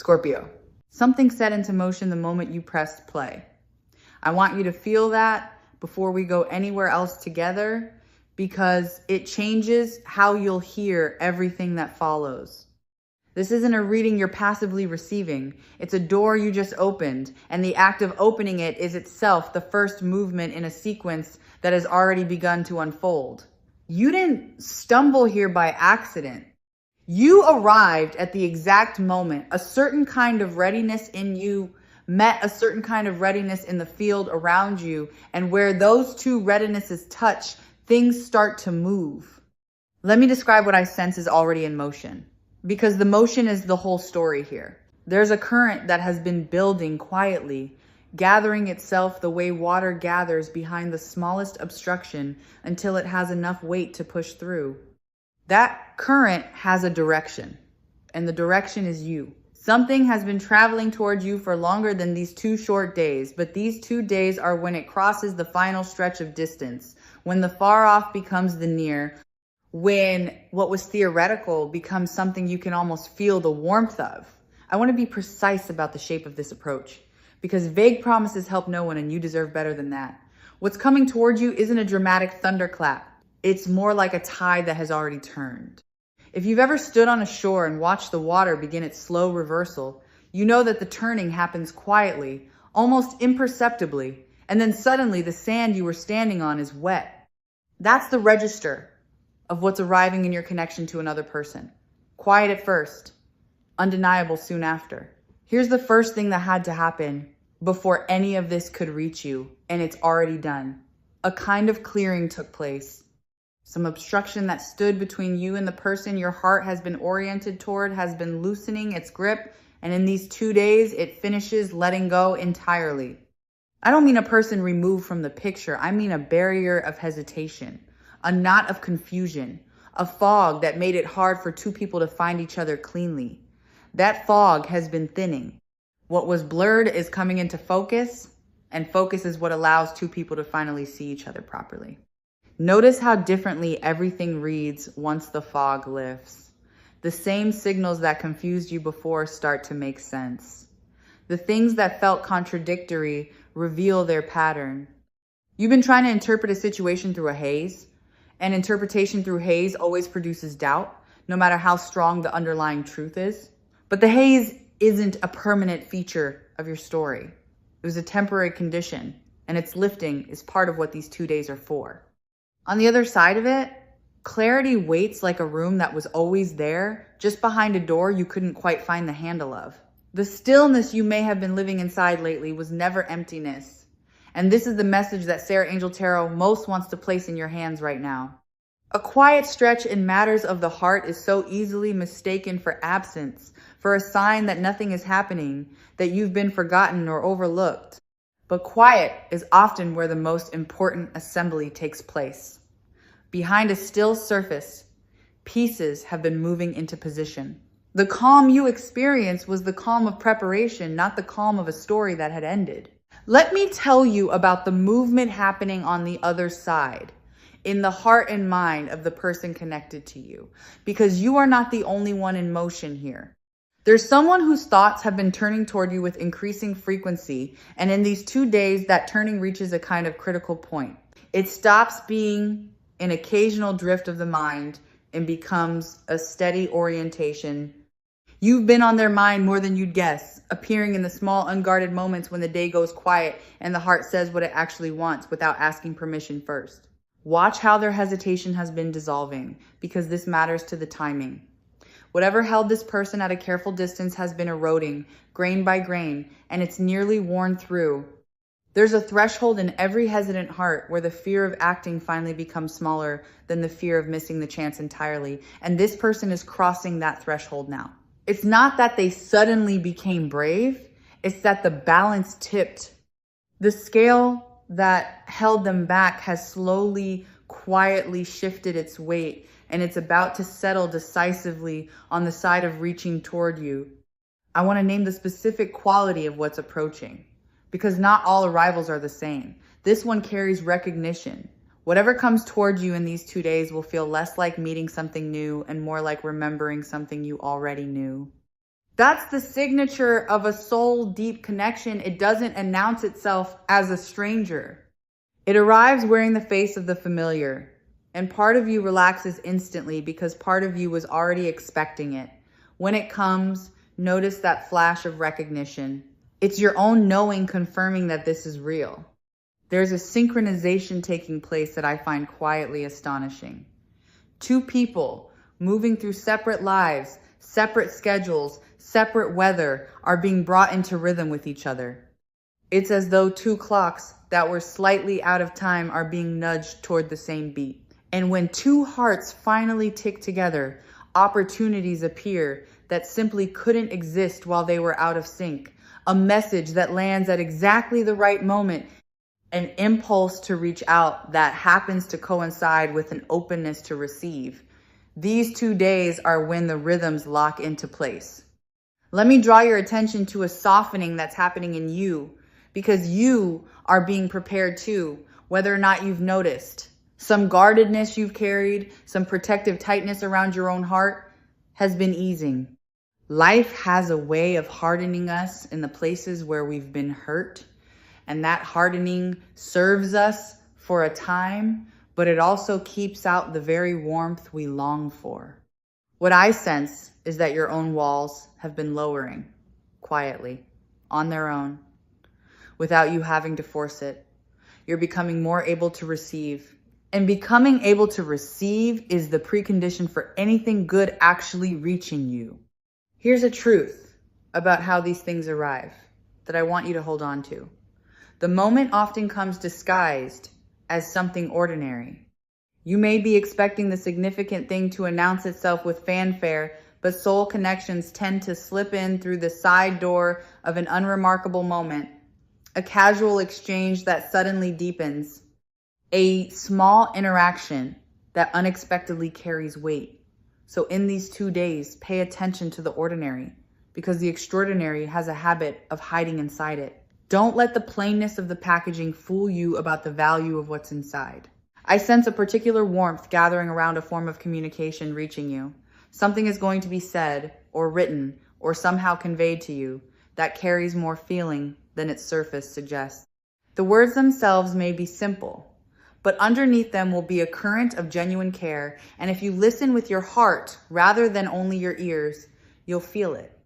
Scorpio, something set into motion the moment you pressed play. I want you to feel that before we go anywhere else together, because it changes how you'll hear everything that follows. This isn't a reading you're passively receiving. It's a door you just opened, and the act of opening it is itself the first movement in a sequence that has already begun to unfold. You didn't stumble here by accident. You arrived at the exact moment. A certain kind of readiness in you met a certain kind of readiness in the field around you, and where those two readinesses touch, things start to move. Let me describe what I sense is already in motion, because the motion is the whole story here. There's a current that has been building quietly, gathering itself the way water gathers behind the smallest obstruction until it has enough weight to push through. That current has a direction, and the direction is you. Something has been traveling towards you for longer than these 2 short days, but these 2 days are when it crosses the final stretch of distance, when the far off becomes the near, when what was theoretical becomes something you can almost feel the warmth of. I want to be precise about the shape of this approach, because vague promises help no one, and you deserve better than that. What's coming towards you isn't a dramatic thunderclap. It's more like a tide that has already turned. If you've ever stood on a shore and watched the water begin its slow reversal, you know that the turning happens quietly, almost imperceptibly, and then suddenly the sand you were standing on is wet. That's the register of what's arriving in your connection to another person. Quiet at first, undeniable soon after. Here's the first thing that had to happen before any of this could reach you, and it's already done. A kind of clearing took place. Some obstruction that stood between you and the person your heart has been oriented toward has been loosening its grip, and in these 2 days, it finishes letting go entirely. I don't mean a person removed from the picture. I mean a barrier of hesitation, a knot of confusion, a fog that made it hard for 2 people to find each other cleanly. That fog has been thinning. What was blurred is coming into focus, and focus is what allows 2 people to finally see each other properly. Notice how differently everything reads once the fog lifts. The same signals that confused you before start to make sense. The things that felt contradictory reveal their pattern. You've been trying to interpret a situation through a haze, and interpretation through haze always produces doubt, no matter how strong the underlying truth is. But the haze isn't a permanent feature of your story. It was a temporary condition, and its lifting is part of what these 2 days are for. On the other side of it, clarity waits like a room that was always there, just behind a door you couldn't quite find the handle of. The stillness you may have been living inside lately was never emptiness. And this is the message that Sarah Angel Tarot most wants to place in your hands right now. A quiet stretch in matters of the heart is so easily mistaken for absence, for a sign that nothing is happening, that you've been forgotten or overlooked. But quiet is often where the most important assembly takes place. Behind a still surface, pieces have been moving into position. The calm you experienced was the calm of preparation, not the calm of a story that had ended. Let me tell you about the movement happening on the other side, in the heart and mind of the person connected to you, because you are not the only one in motion here. There's someone whose thoughts have been turning toward you with increasing frequency, and in these 2 days, that turning reaches a kind of critical point. It stops being an occasional drift of the mind and becomes a steady orientation. You've been on their mind more than you'd guess, appearing in the small, unguarded moments when the day goes quiet and the heart says what it actually wants without asking permission first. Watch how their hesitation has been dissolving, because this matters to the timing. Whatever held this person at a careful distance has been eroding, grain by grain, and it's nearly worn through. There's a threshold in every hesitant heart where the fear of acting finally becomes smaller than the fear of missing the chance entirely, and this person is crossing that threshold now. It's not that they suddenly became brave, it's that the balance tipped. The scale that held them back has slowly, quietly shifted its weight, and it's about to settle decisively on the side of reaching toward you. I want to name the specific quality of what's approaching, because not all arrivals are the same. This one carries recognition. Whatever comes toward you in these 2 days will feel less like meeting something new and more like remembering something you already knew. That's the signature of a soul deep connection. It doesn't announce itself as a stranger. It arrives wearing the face of the familiar. And part of you relaxes instantly because part of you was already expecting it. When it comes, notice that flash of recognition. It's your own knowing confirming that this is real. There's a synchronization taking place that I find quietly astonishing. Two people moving through separate lives, separate schedules, separate weather are being brought into rhythm with each other. It's as though two clocks that were slightly out of time are being nudged toward the same beat. And when two hearts finally tick together, opportunities appear that simply couldn't exist while they were out of sync. A message that lands at exactly the right moment. An impulse to reach out that happens to coincide with an openness to receive. These 2 days are when the rhythms lock into place. Let me draw your attention to a softening that's happening in you, because you are being prepared too, whether or not you've noticed. Some guardedness you've carried, some protective tightness around your own heart has been easing. Life has a way of hardening us in the places where we've been hurt, and that hardening serves us for a time, but it also keeps out the very warmth we long for. What I sense is that your own walls have been lowering quietly, on their own, without you having to force it. You're becoming more able to receive. And becoming able to receive is the precondition for anything good actually reaching you. Here's a truth about how these things arrive that I want you to hold on to. The moment often comes disguised as something ordinary. You may be expecting the significant thing to announce itself with fanfare, but soul connections tend to slip in through the side door of an unremarkable moment, a casual exchange that suddenly deepens. A small interaction that unexpectedly carries weight. So in these 2 days, pay attention to the ordinary because the extraordinary has a habit of hiding inside it. Don't let the plainness of the packaging fool you about the value of what's inside. I sense a particular warmth gathering around a form of communication reaching you. Something is going to be said or written or somehow conveyed to you that carries more feeling than its surface suggests. The words themselves may be simple, but underneath them will be a current of genuine care. And if you listen with your heart rather than only your ears, you'll feel it.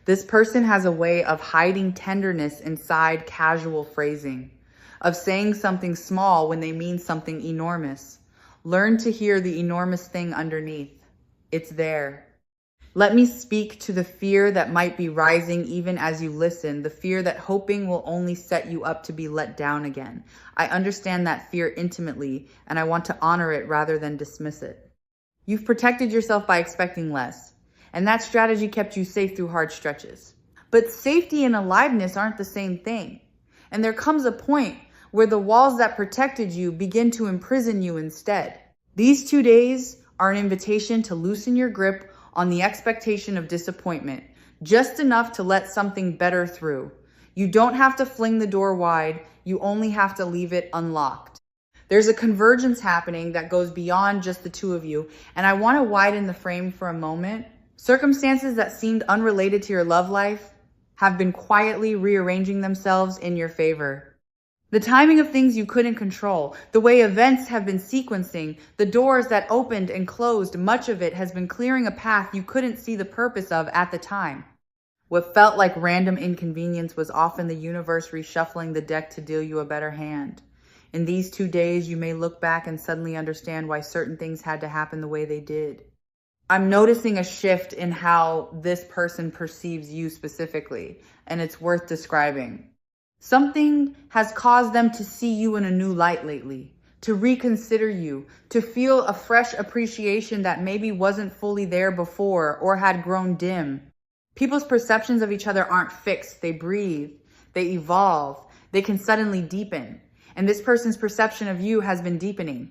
This person has a way of hiding tenderness inside casual phrasing, of saying something small when they mean something enormous. Learn to hear the enormous thing underneath. It's there. Let me speak to the fear that might be rising even as you listen, the fear that hoping will only set you up to be let down again. I understand that fear intimately, and I want to honor it rather than dismiss it. You've protected yourself by expecting less, and that strategy kept you safe through hard stretches. But safety and aliveness aren't the same thing, and there comes a point where the walls that protected you begin to imprison you instead. These 2 days are an invitation to loosen your grip on the expectation of disappointment, just enough to let something better through. You don't have to fling the door wide, you only have to leave it unlocked. There's a convergence happening that goes beyond just the two of you, and I want to widen the frame for a moment. Circumstances that seemed unrelated to your love life have been quietly rearranging themselves in your favor. The timing of things you couldn't control, the way events have been sequencing, the doors that opened and closed, much of it has been clearing a path you couldn't see the purpose of at the time. What felt like random inconvenience was often the universe reshuffling the deck to deal you a better hand. In these 2 days, you may look back and suddenly understand why certain things had to happen the way they did. I'm noticing a shift in how this person perceives you specifically, and it's worth describing. Something has caused them to see you in a new light lately, to reconsider you, to feel a fresh appreciation that maybe wasn't fully there before or had grown dim. People's perceptions of each other aren't fixed. They breathe, they evolve, they can suddenly deepen. And this person's perception of you has been deepening.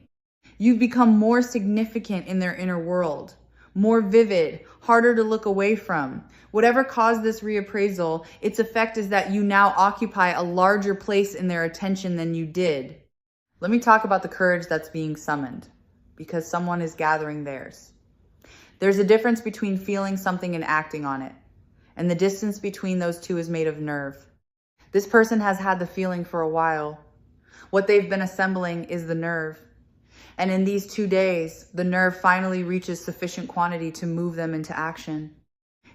You've become more significant in their inner world, more vivid, harder to look away from. Whatever caused this reappraisal, its effect is that you now occupy a larger place in their attention than you did. Let me talk about the courage that's being summoned, because someone is gathering theirs. There's a difference between feeling something and acting on it. and the distance between those two is made of nerve. This person has had the feeling for a while. What they've been assembling is the nerve. And in these 2 days, the nerve finally reaches sufficient quantity to move them into action.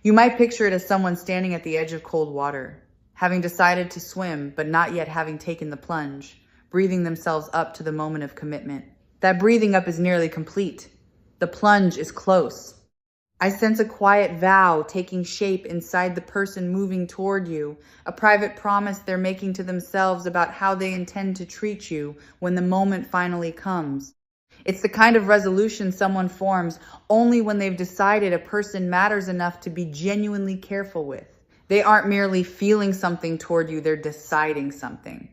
You might picture it as someone standing at the edge of cold water, having decided to swim, but not yet having taken the plunge, breathing themselves up to the moment of commitment. That breathing up is nearly complete. The plunge is close. I sense a quiet vow taking shape inside the person moving toward you, a private promise they're making to themselves about how they intend to treat you when the moment finally comes. It's the kind of resolution someone forms only when they've decided a person matters enough to be genuinely careful with. They aren't merely feeling something toward you, they're deciding something.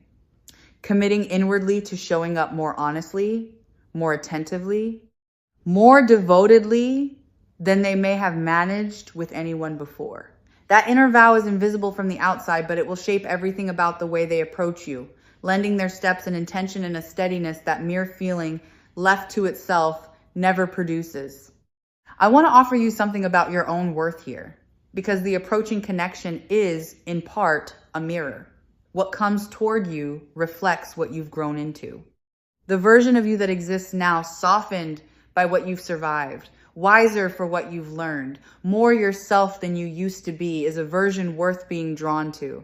Committing inwardly to showing up more honestly, more attentively, more devotedly than they may have managed with anyone before. That inner vow is invisible from the outside, but it will shape everything about the way they approach you, lending their steps an intention and a steadiness that mere feeling left to itself never produces. I want to offer you something about your own worth here, because the approaching connection is, in part, a mirror. What comes toward you reflects what you've grown into. The version of you that exists now, softened by what you've survived, wiser for what you've learned, more yourself than you used to be, is a version worth being drawn to.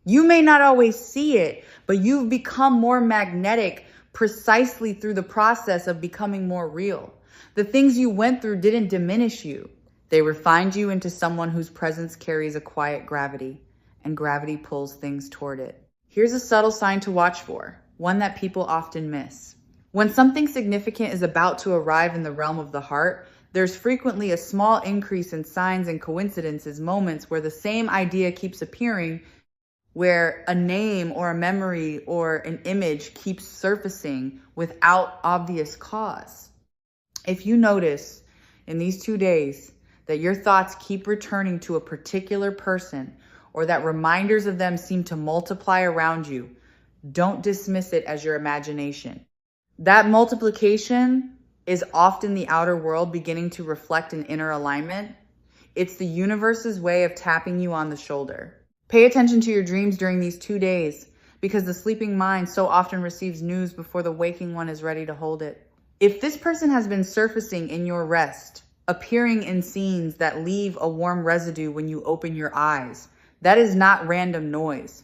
You may not always see it, but you've become more magnetic precisely through the process of becoming more real. The things you went through didn't diminish you. They refined you into someone whose presence carries a quiet gravity, and gravity pulls things toward it. Here's a subtle sign to watch for, one that people often miss. When something significant is about to arrive in the realm of the heart, there's frequently a small increase in signs and coincidences, moments where the same idea keeps appearing, where a name or a memory or an image keeps surfacing without obvious cause. If you notice in these 2 days that your thoughts keep returning to a particular person, or that reminders of them seem to multiply around you, don't dismiss it as your imagination. That multiplication is often the outer world beginning to reflect an inner alignment. It's the universe's way of tapping you on the shoulder. Pay attention to your dreams during these 2 days, because the sleeping mind so often receives news before the waking one is ready to hold it. If this person has been surfacing in your rest, appearing in scenes that leave a warm residue when you open your eyes, that is not random noise.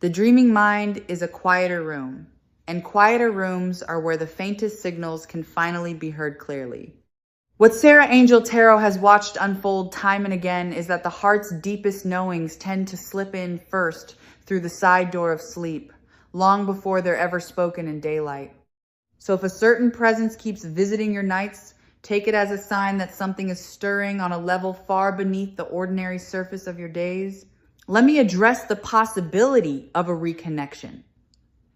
The dreaming mind is a quieter room, and quieter rooms are where the faintest signals can finally be heard clearly. What Sarah Angel Tarot has watched unfold time and again is that the heart's deepest knowings tend to slip in first through the side door of sleep, long before they're ever spoken in daylight. So if a certain presence keeps visiting your nights, take it as a sign that something is stirring on a level far beneath the ordinary surface of your days. Let me address the possibility of a reconnection.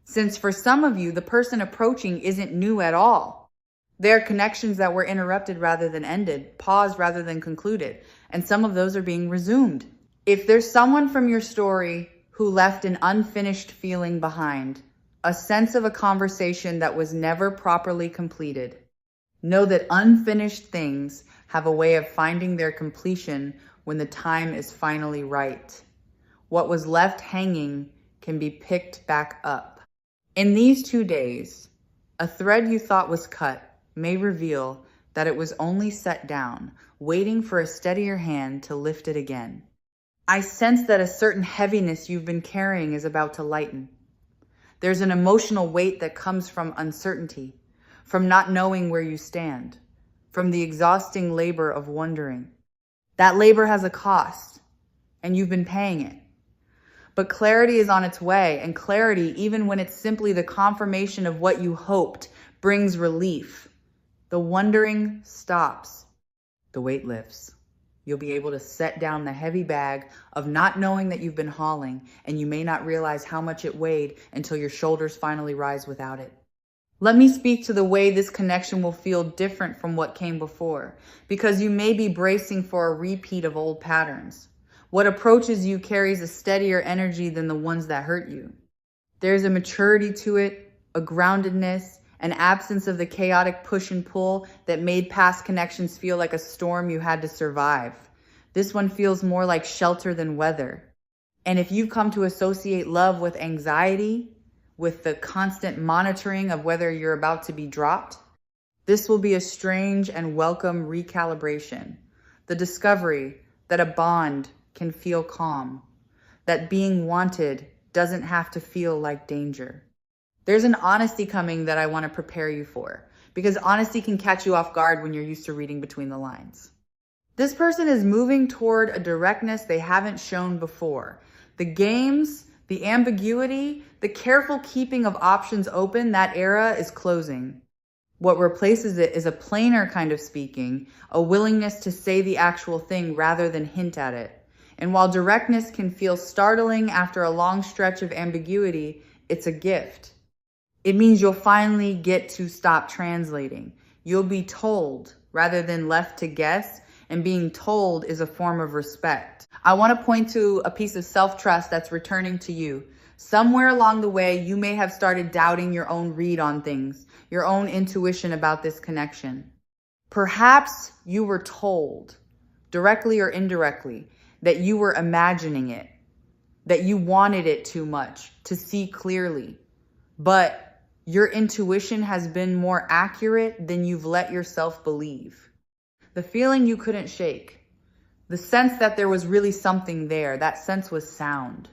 Since for some of you, the person approaching isn't new at all. There are connections that were interrupted rather than ended, paused rather than concluded, and some of those are being resumed. If there's someone from your story who left an unfinished feeling behind, a sense of a conversation that was never properly completed, know that unfinished things have a way of finding their completion when the time is finally right. What was left hanging can be picked back up. In these 2 days, a thread you thought was cut may reveal that it was only set down, waiting for a steadier hand to lift it again. I sense that a certain heaviness you've been carrying is about to lighten. There's an emotional weight that comes from uncertainty, from not knowing where you stand, from the exhausting labor of wondering. That labor has a cost, and you've been paying it. But clarity is on its way, and clarity, even when it's simply the confirmation of what you hoped, brings relief. The wondering stops. The weight lifts. You'll be able to set down the heavy bag of not knowing that you've been hauling, and you may not realize how much it weighed until your shoulders finally rise without it. Let me speak to the way this connection will feel different from what came before, because you may be bracing for a repeat of old patterns. What approaches you carries a steadier energy than the ones that hurt you. There's a maturity to it, a groundedness, an absence of the chaotic push and pull that made past connections feel like a storm you had to survive. This one feels more like shelter than weather. And if you've come to associate love with anxiety, with the constant monitoring of whether you're about to be dropped, this will be a strange and welcome recalibration. The discovery that a bond can feel calm, that being wanted doesn't have to feel like danger. There's an honesty coming that I want to prepare you for, because honesty can catch you off guard when you're used to reading between the lines. This person is moving toward a directness they haven't shown before. The games, the ambiguity, the careful keeping of options open, that era is closing. What replaces it is a plainer kind of speaking, a willingness to say the actual thing rather than hint at it. And while directness can feel startling after a long stretch of ambiguity, it's a gift. It means you'll finally get to stop translating. You'll be told rather than left to guess, and being told is a form of respect. I want to point to a piece of self-trust that's returning to you. Somewhere along the way, you may have started doubting your own read on things, your own intuition about this connection. Perhaps you were told, directly or indirectly, that you were imagining it, that you wanted it too much to see clearly, but your intuition has been more accurate than you've let yourself believe. The feeling you couldn't shake, the sense that there was really something there, that sense was sound.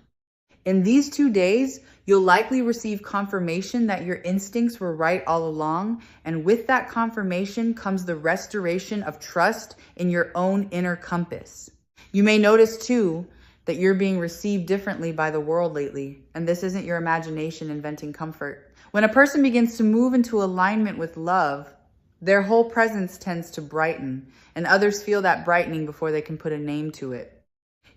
In these 2 days, you'll likely receive confirmation that your instincts were right all along, and with that confirmation comes the restoration of trust in your own inner compass. You may notice too that you're being received differently by the world lately, and this isn't your imagination inventing comfort. When a person begins to move into alignment with love, their whole presence tends to brighten, and others feel that brightening before they can put a name to it.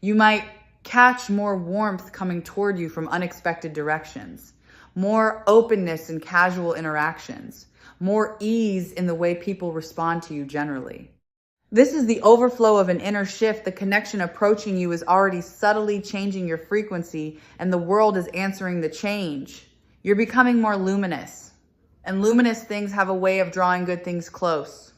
You might catch more warmth coming toward you from unexpected directions, more openness in casual interactions, more ease in the way people respond to you generally. This is the overflow of an inner shift. The connection approaching you is already subtly changing your frequency, and the world is answering the change. You're becoming more luminous, and luminous things have a way of drawing good things close.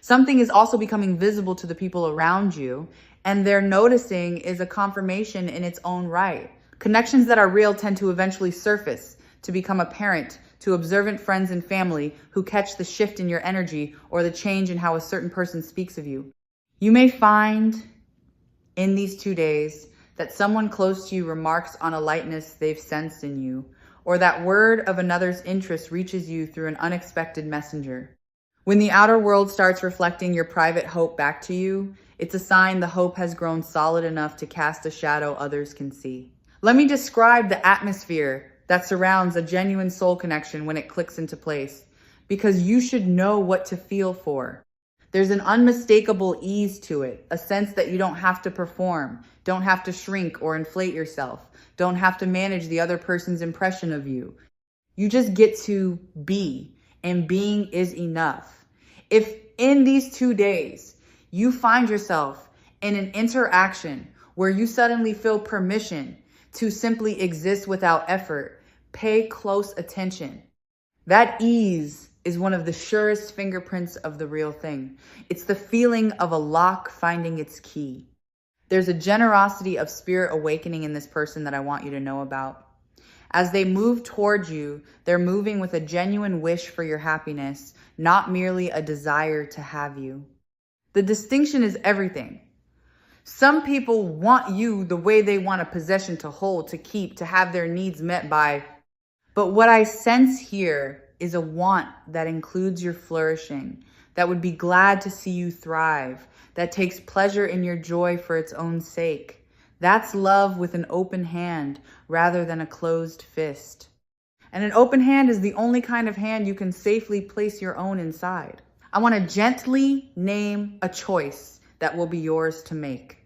Something is also becoming visible to the people around you, and their noticing is a confirmation in its own right. Connections that are real tend to eventually surface, to become apparent to observant friends and family who catch the shift in your energy or the change in how a certain person speaks of you. You may find in these 2 days that someone close to you remarks on a lightness they've sensed in you, or that word of another's interest reaches you through an unexpected messenger. When the outer world starts reflecting your private hope back to you, it's a sign the hope has grown solid enough to cast a shadow others can see. Let me describe the atmosphere that surrounds a genuine soul connection when it clicks into place, because you should know what to feel for. There's an unmistakable ease to it, a sense that you don't have to perform, don't have to shrink or inflate yourself, don't have to manage the other person's impression of you. You just get to be, and being is enough. If in these 2 days, you find yourself in an interaction where you suddenly feel permission to simply exist without effort, pay close attention. That ease is one of the surest fingerprints of the real thing. It's the feeling of a lock finding its key. There's a generosity of spirit awakening in this person that I want you to know about. As they move towards you, they're moving with a genuine wish for your happiness, not merely a desire to have you. The distinction is everything. Some people want you the way they want a possession to hold, to keep, to have their needs met by. But what I sense here is a want that includes your flourishing, that would be glad to see you thrive, that takes pleasure in your joy for its own sake. That's love with an open hand rather than a closed fist. And an open hand is the only kind of hand you can safely place your own inside. I want to gently name a choice that will be yours to make,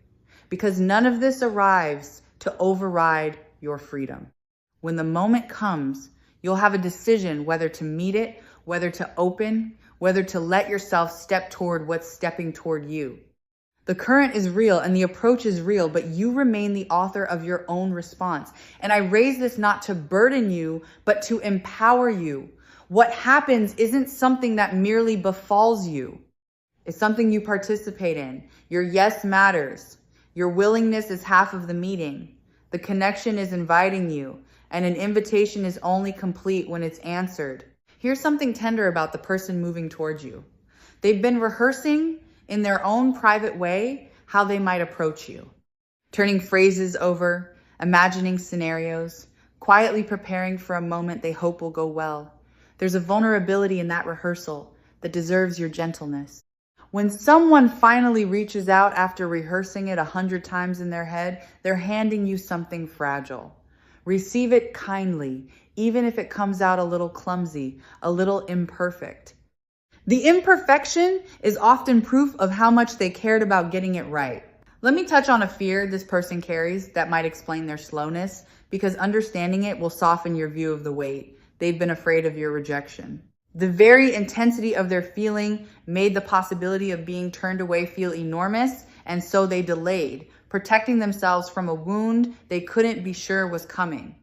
because none of this arrives to override your freedom. When the moment comes, you'll have a decision whether to meet it, whether to open, whether to let yourself step toward what's stepping toward you. The current is real and the approach is real, but you remain the author of your own response. And I raise this not to burden you, but to empower you. What happens isn't something that merely befalls you. It's something you participate in. Your yes matters. Your willingness is half of the meeting. The connection is inviting you, and an invitation is only complete when it's answered. Here's something tender about the person moving towards you. They've been rehearsing in their own private way how they might approach you. Turning phrases over, imagining scenarios, quietly preparing for a moment they hope will go well. There's a vulnerability in that rehearsal that deserves your gentleness. When someone finally reaches out after rehearsing it 100 times in their head, they're handing you something fragile. Receive it kindly, even if it comes out a little clumsy, a little imperfect. The imperfection is often proof of how much they cared about getting it right. Let me touch on a fear this person carries that might explain their slowness, because understanding it will soften your view of the weight. They've been afraid of your rejection. The very intensity of their feeling made the possibility of being turned away feel enormous, and so they delayed, protecting themselves from a wound they couldn't be sure was coming.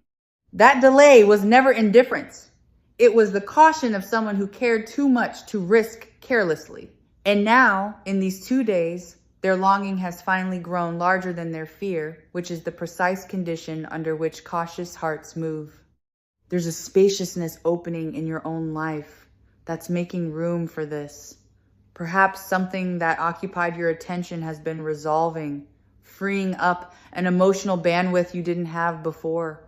That delay was never indifference. It was the caution of someone who cared too much to risk carelessly. And now, in these 2 days, their longing has finally grown larger than their fear, which is the precise condition under which cautious hearts move. There's a spaciousness opening in your own life that's making room for this. Perhaps something that occupied your attention has been resolving, freeing up an emotional bandwidth you didn't have before.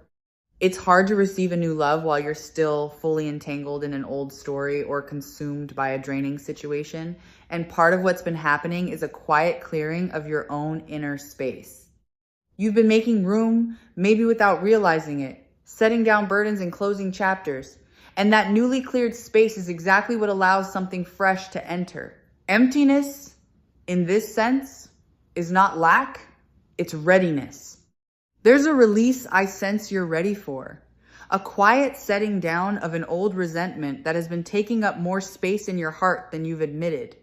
It's hard to receive a new love while you're still fully entangled in an old story or consumed by a draining situation. And part of what's been happening is a quiet clearing of your own inner space. You've been making room, maybe without realizing it, setting down burdens and closing chapters. And that newly cleared space is exactly what allows something fresh to enter. Emptiness, in this sense, is not lack, it's readiness. There's a release I sense you're ready for. A quiet setting down of an old resentment that has been taking up more space in your heart than you've admitted.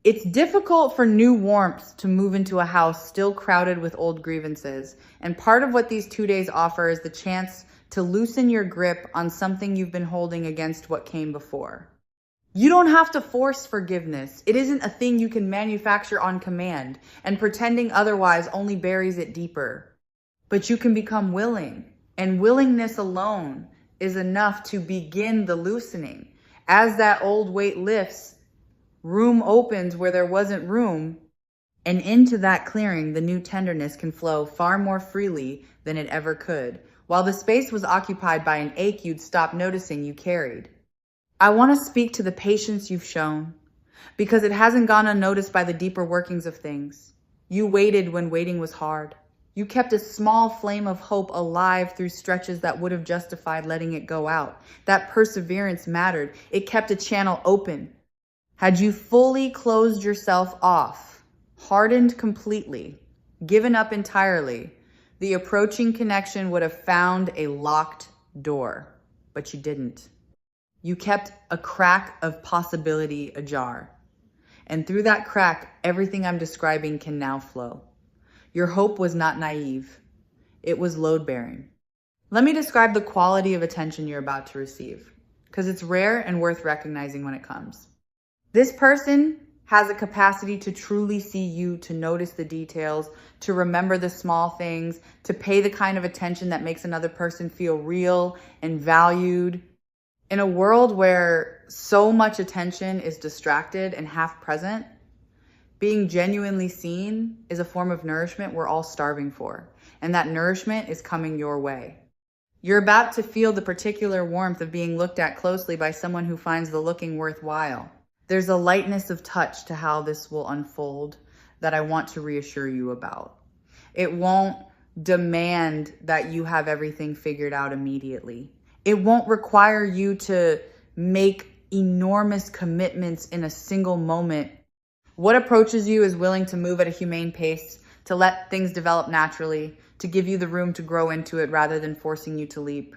It's difficult for new warmth to move into a house still crowded with old grievances. And part of what these 2 days offer is the chance to loosen your grip on something you've been holding against what came before. You don't have to force forgiveness. It isn't a thing you can manufacture on command, and pretending otherwise only buries it deeper. But you can become willing, and willingness alone is enough to begin the loosening. As that old weight lifts, room opens where there wasn't room, and into that clearing, the new tenderness can flow far more freely than it ever could, while the space was occupied by an ache you'd stopped noticing you carried. I want to speak to the patience you've shown, because it hasn't gone unnoticed by the deeper workings of things. You waited when waiting was hard. You kept a small flame of hope alive through stretches that would have justified letting it go out. That perseverance mattered. It kept a channel open. Had you fully closed yourself off, hardened completely, given up entirely, the approaching connection would have found a locked door, but you didn't. You kept a crack of possibility ajar. And through that crack, everything I'm describing can now flow. Your hope was not naive. It was load-bearing. Let me describe the quality of attention you're about to receive, because it's rare and worth recognizing when it comes. This person has a capacity to truly see you, to notice the details, to remember the small things, to pay the kind of attention that makes another person feel real and valued. In a world where so much attention is distracted and half present, being genuinely seen is a form of nourishment we're all starving for, and that nourishment is coming your way. You're about to feel the particular warmth of being looked at closely by someone who finds the looking worthwhile. There's a lightness of touch to how this will unfold that I want to reassure you about. It won't demand that you have everything figured out immediately. It won't require you to make enormous commitments in a single moment. What approaches you is willing to move at a humane pace, to let things develop naturally, to give you the room to grow into it rather than forcing you to leap.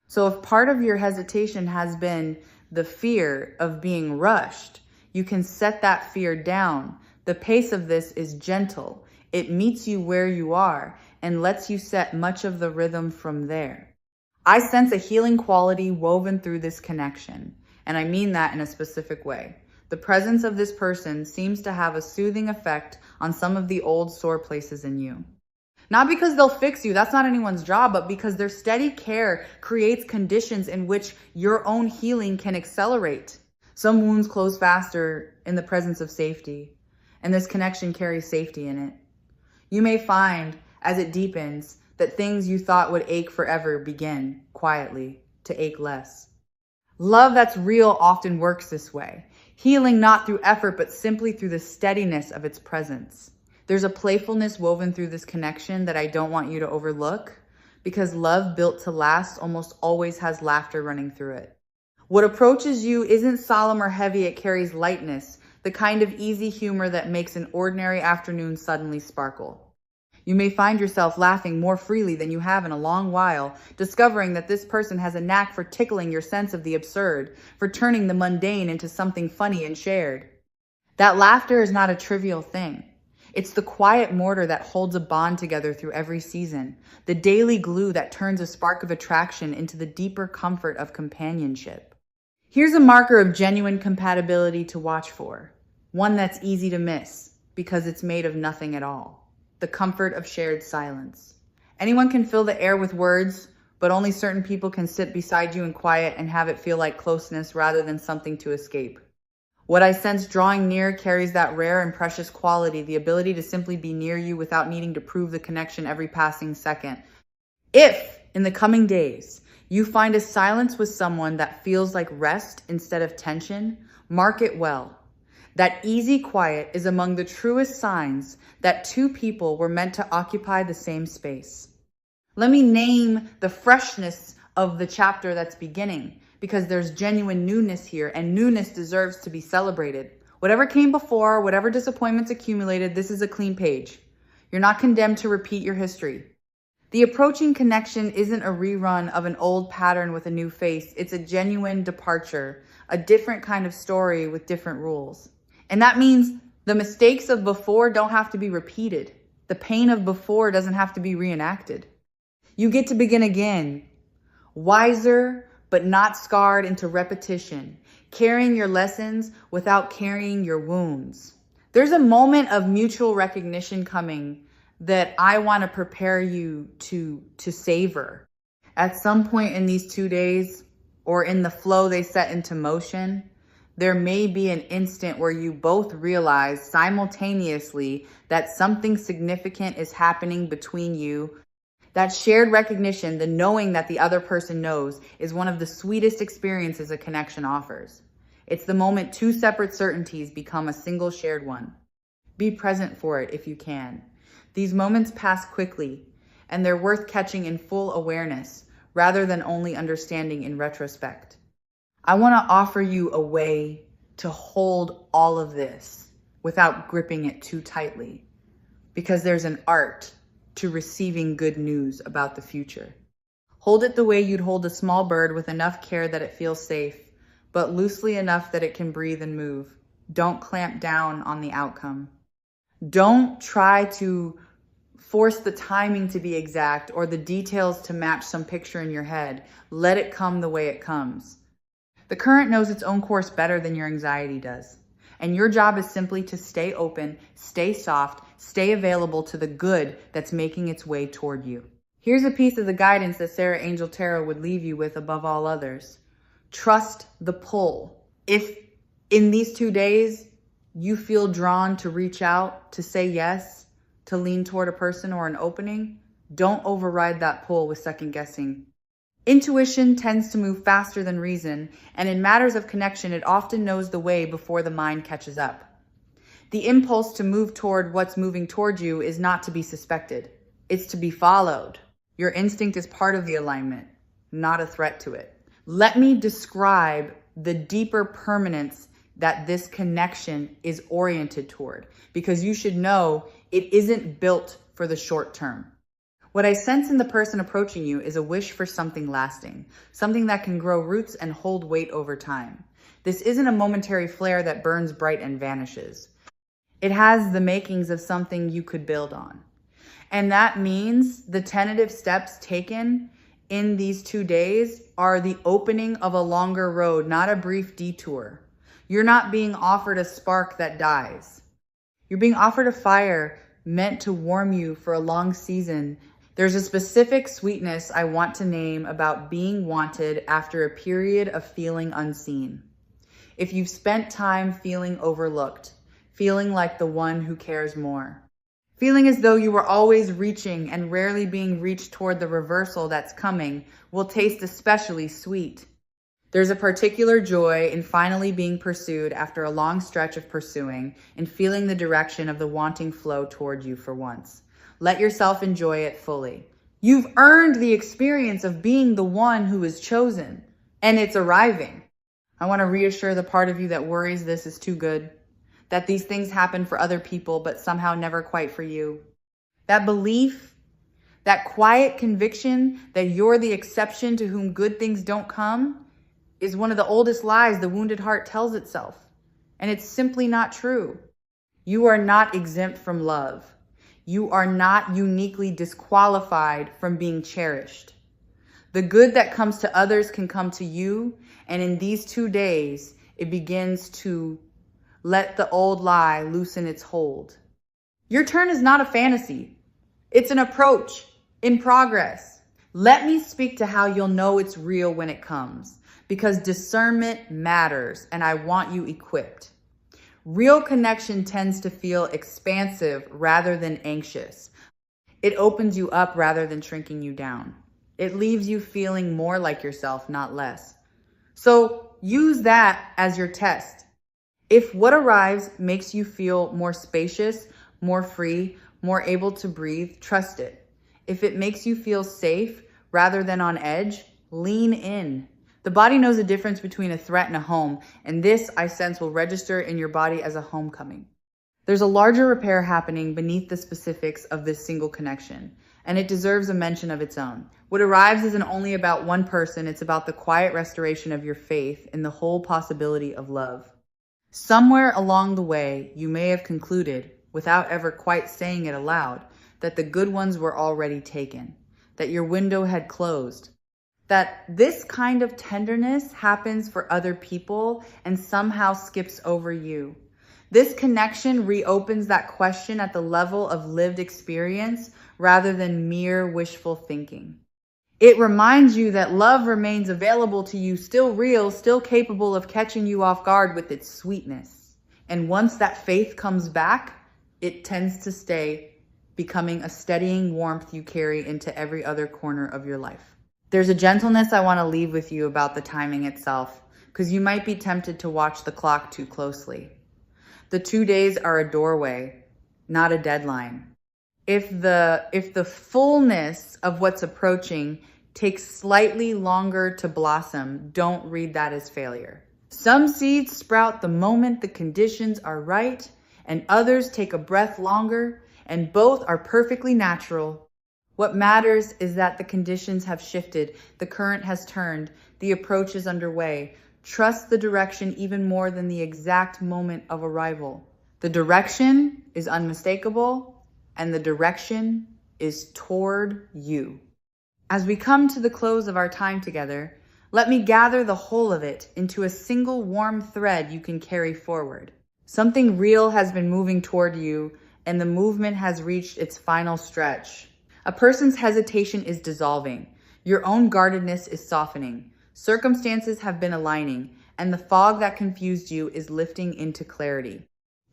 So if part of your hesitation has been the fear of being rushed, you can set that fear down. The pace of this is gentle. It meets you where you are and lets you set much of the rhythm from there. I sense a healing quality woven through this connection, and I mean that in a specific way. The presence of this person seems to have a soothing effect on some of the old sore places in you. Not because they'll fix you, that's not anyone's job, but because their steady care creates conditions in which your own healing can accelerate. Some wounds close faster in the presence of safety, and this connection carries safety in it. You may find, as it deepens, that things you thought would ache forever begin, quietly, to ache less. Love that's real often works this way, healing not through effort, but simply through the steadiness of its presence. There's a playfulness woven through this connection that I don't want you to overlook, because love built to last almost always has laughter running through it. What approaches you isn't solemn or heavy, it carries lightness, the kind of easy humor that makes an ordinary afternoon suddenly sparkle. You may find yourself laughing more freely than you have in a long while, discovering that this person has a knack for tickling your sense of the absurd, for turning the mundane into something funny and shared. That laughter is not a trivial thing. It's the quiet mortar that holds a bond together through every season, the daily glue that turns a spark of attraction into the deeper comfort of companionship. Here's a marker of genuine compatibility to watch for, one that's easy to miss because it's made of nothing at all: the comfort of shared silence. Anyone can fill the air with words, but only certain people can sit beside you in quiet and have it feel like closeness rather than something to escape. What I sense drawing near carries that rare and precious quality, the ability to simply be near you without needing to prove the connection every passing second. If, in the coming days, you find a silence with someone that feels like rest instead of tension, mark it well. That easy quiet is among the truest signs that two people were meant to occupy the same space. Let me name the freshness of the chapter that's beginning, because there's genuine newness here, and newness deserves to be celebrated. Whatever came before, whatever disappointments accumulated, this is a clean page. You're not condemned to repeat your history. The approaching connection isn't a rerun of an old pattern with a new face. It's a genuine departure, a different kind of story with different rules. And that means the mistakes of before don't have to be repeated. The pain of before doesn't have to be reenacted. You get to begin again, wiser, but not scarred into repetition, carrying your lessons without carrying your wounds. There's a moment of mutual recognition coming that I want to prepare you to savor. At some point in these 2 days, or in the flow they set into motion, there may be an instant where you both realize simultaneously that something significant is happening between you. That shared recognition, the knowing that the other person knows, is one of the sweetest experiences a connection offers. It's the moment two separate certainties become a single shared one. Be present for it if you can. These moments pass quickly, and they're worth catching in full awareness rather than only understanding in retrospect. I want to offer you a way to hold all of this without gripping it too tightly, because there's an art to receiving good news about the future. Hold it the way you'd hold a small bird, with enough care that it feels safe, but loosely enough that it can breathe and move. Don't clamp down on the outcome. Don't try to force the timing to be exact or the details to match some picture in your head. Let it come the way it comes. The current knows its own course better than your anxiety does. And your job is simply to stay open, stay soft, stay available to the good that's making its way toward you. Here's a piece of the guidance that Sarah Angel Tarot would leave you with above all others. Trust the pull. If in these 2 days you feel drawn to reach out, to say yes, to lean toward a person or an opening, don't override that pull with second guessing. Intuition tends to move faster than reason, and in matters of connection, it often knows the way before the mind catches up. The impulse to move toward what's moving toward you is not to be suspected. It's to be followed. Your instinct is part of the alignment, not a threat to it. Let me describe the deeper permanence that this connection is oriented toward, because you should know it isn't built for the short term. What I sense in the person approaching you is a wish for something lasting, something that can grow roots and hold weight over time. This isn't a momentary flare that burns bright and vanishes. It has the makings of something you could build on. And that means the tentative steps taken in these 2 days are the opening of a longer road, not a brief detour. You're not being offered a spark that dies. You're being offered a fire meant to warm you for a long season. There's a specific sweetness I want to name about being wanted after a period of feeling unseen. If you've spent time feeling overlooked, feeling like the one who cares more, feeling as though you were always reaching and rarely being reached toward the reversal that's coming, will taste especially sweet. There's a particular joy in finally being pursued after a long stretch of pursuing and feeling the direction of the wanting flow toward you for once. Let yourself enjoy it fully. You've earned the experience of being the one who is chosen, and it's arriving. I want to reassure the part of you that worries this is too good, that these things happen for other people, but somehow never quite for you. That belief, that quiet conviction that you're the exception to whom good things don't come, is one of the oldest lies the wounded heart tells itself. And it's simply not true. You are not exempt from love. You are not uniquely disqualified from being cherished. The good that comes to others can come to you, and in these 2 days, it begins to let the old lie loosen its hold. Your turn is not a fantasy. It's an approach in progress. Let me speak to how you'll know it's real when it comes, because discernment matters, and I want you equipped. Real connection tends to feel expansive rather than anxious. It opens you up rather than shrinking you down. It leaves you feeling more like yourself, not less. So use that as your test. If what arrives makes you feel more spacious, more free, more able to breathe, trust it. If it makes you feel safe rather than on edge, lean in. The body knows the difference between a threat and a home, and this, I sense, will register in your body as a homecoming. There's a larger repair happening beneath the specifics of this single connection, and it deserves a mention of its own. What arrives isn't only about one person, it's about the quiet restoration of your faith in the whole possibility of love. Somewhere along the way, you may have concluded, without ever quite saying it aloud, that the good ones were already taken, that your window had closed, that this kind of tenderness happens for other people and somehow skips over you. This connection reopens that question at the level of lived experience rather than mere wishful thinking. It reminds you that love remains available to you, still real, still capable of catching you off guard with its sweetness. And once that faith comes back, it tends to stay, becoming a steadying warmth you carry into every other corner of your life. There's a gentleness I want to leave with you about the timing itself, because you might be tempted to watch the clock too closely. The 2 days are a doorway, not a deadline. If the fullness of what's approaching takes slightly longer to blossom, don't read that as failure. Some seeds sprout the moment the conditions are right, and others take a breath longer, and both are perfectly natural. What matters is that the conditions have shifted, the current has turned, the approach is underway. Trust the direction even more than the exact moment of arrival. The direction is unmistakable, and the direction is toward you. As we come to the close of our time together, let me gather the whole of it into a single warm thread you can carry forward. Something real has been moving toward you, and the movement has reached its final stretch. A person's hesitation is dissolving. Your own guardedness is softening. Circumstances have been aligning, and the fog that confused you is lifting into clarity.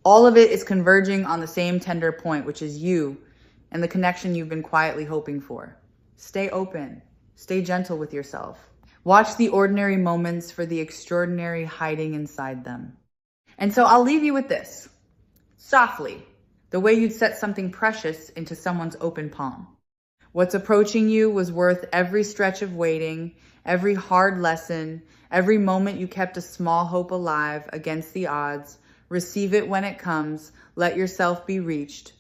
All of it is converging on the same tender point, which is you and the connection you've been quietly hoping for. Stay open. Stay gentle with yourself. Watch the ordinary moments for the extraordinary hiding inside them. And so I'll leave you with this. Softly, the way you'd set something precious into someone's open palm. What's approaching you was worth every stretch of waiting, every hard lesson, every moment you kept a small hope alive against the odds. Receive it when it comes. Let yourself be reached.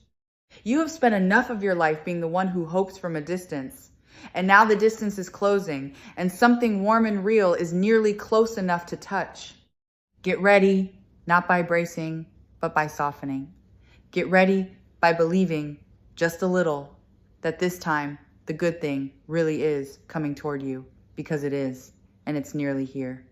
You have spent enough of your life being the one who hopes from a distance. And now the distance is closing, and something warm and real is nearly close enough to touch. Get ready, not by bracing, but by softening. Get ready by believing, just a little, that this time the good thing really is coming toward you, because it is, and it's nearly here.